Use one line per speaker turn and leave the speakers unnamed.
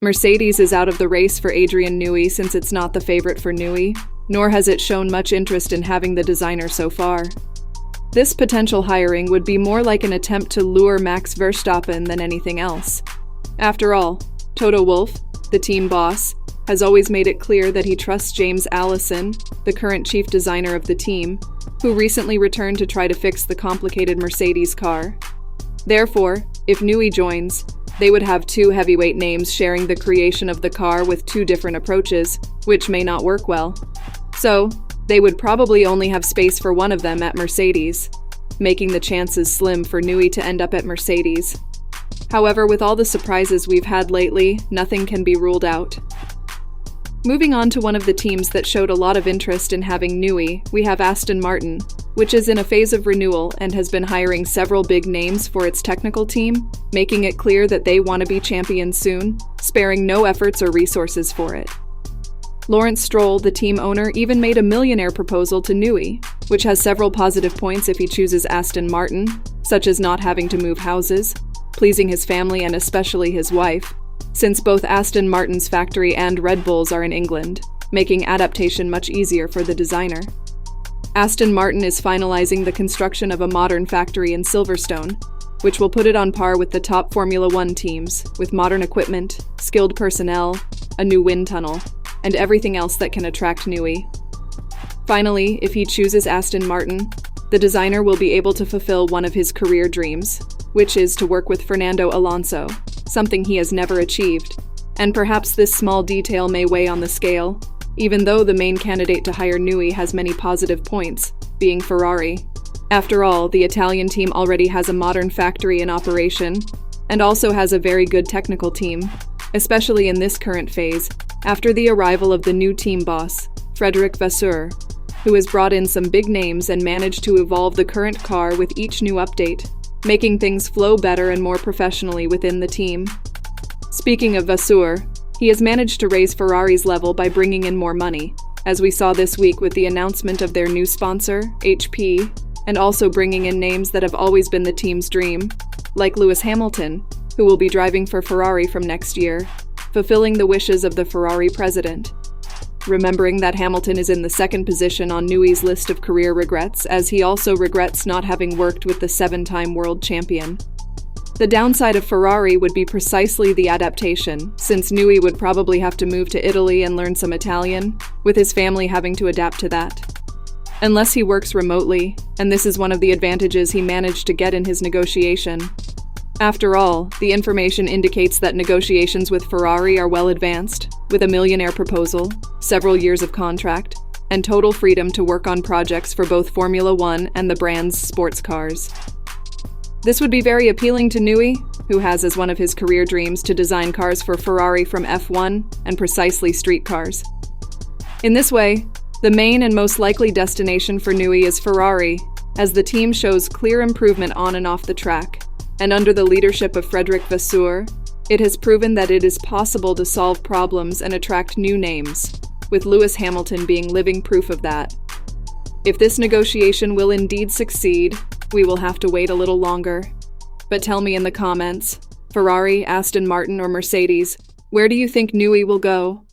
Mercedes is out of the race for Adrian Newey since it's not the favorite for Newey, nor has it shown much interest in having the designer so far. This potential hiring would be more like an attempt to lure Max Verstappen than anything else. After all, Toto Wolff, the team boss, has always made it clear that he trusts James Allison, the current chief designer of the team, who recently returned to try to fix the complicated Mercedes car. Therefore, if Newey joins, they would have two heavyweight names sharing the creation of the car with two different approaches, which may not work well. So, they would probably only have space for one of them at Mercedes, making the chances slim for Newey to end up at Mercedes. However, with all the surprises we've had lately, nothing can be ruled out. Moving on to one of the teams that showed a lot of interest in having Newey, we have Aston Martin, which is in a phase of renewal and has been hiring several big names for its technical team, making it clear that they want to be champions soon, sparing no efforts or resources for it. Lawrence Stroll, the team owner, even made a millionaire proposal to Newey, which has several positive points if he chooses Aston Martin, such as not having to move houses, pleasing his family and especially his wife, since both Aston Martin's factory and Red Bull's are in England, making adaptation much easier for the designer. Aston Martin is finalizing the construction of a modern factory in Silverstone, which will put it on par with the top Formula One teams, with modern equipment, skilled personnel, a new wind tunnel, and everything else that can attract Newey. Finally, if he chooses Aston Martin, the designer will be able to fulfill one of his career dreams, which is to work with Fernando Alonso, something he has never achieved. And perhaps this small detail may weigh on the scale, even though the main candidate to hire Newey has many positive points, being Ferrari. After all, the Italian team already has a modern factory in operation, and also has a very good technical team, especially in this current phase, after the arrival of the new team boss, Frederic Vasseur, who has brought in some big names and managed to evolve the current car with each new update, making things flow better and more professionally within the team. Speaking of Vasseur, he has managed to raise Ferrari's level by bringing in more money, as we saw this week with the announcement of their new sponsor, HP, and also bringing in names that have always been the team's dream, like Lewis Hamilton, who will be driving for Ferrari from next year, fulfilling the wishes of the Ferrari president. Remembering that Hamilton is in the second position on Newey's list of career regrets, as he also regrets not having worked with the 7-time world champion. The downside of Ferrari would be precisely the adaptation, since Newey would probably have to move to Italy and learn some Italian, with his family having to adapt to that. Unless he works remotely, and this is one of the advantages he managed to get in his negotiation. After all, the information indicates that negotiations with Ferrari are well advanced, with a millionaire proposal, several years of contract, and total freedom to work on projects for both Formula One and the brand's sports cars. This would be very appealing to Newey, who has as one of his career dreams to design cars for Ferrari from F1 and precisely street cars. In this way, the main and most likely destination for Newey is Ferrari, as the team shows clear improvement on and off the track, and under the leadership of Frederic Vasseur, it has proven that it is possible to solve problems and attract new names, with Lewis Hamilton being living proof of that. If this negotiation will indeed succeed, we will have to wait a little longer. But tell me in the comments, Ferrari, Aston Martin, or Mercedes, where do you think Newey will go?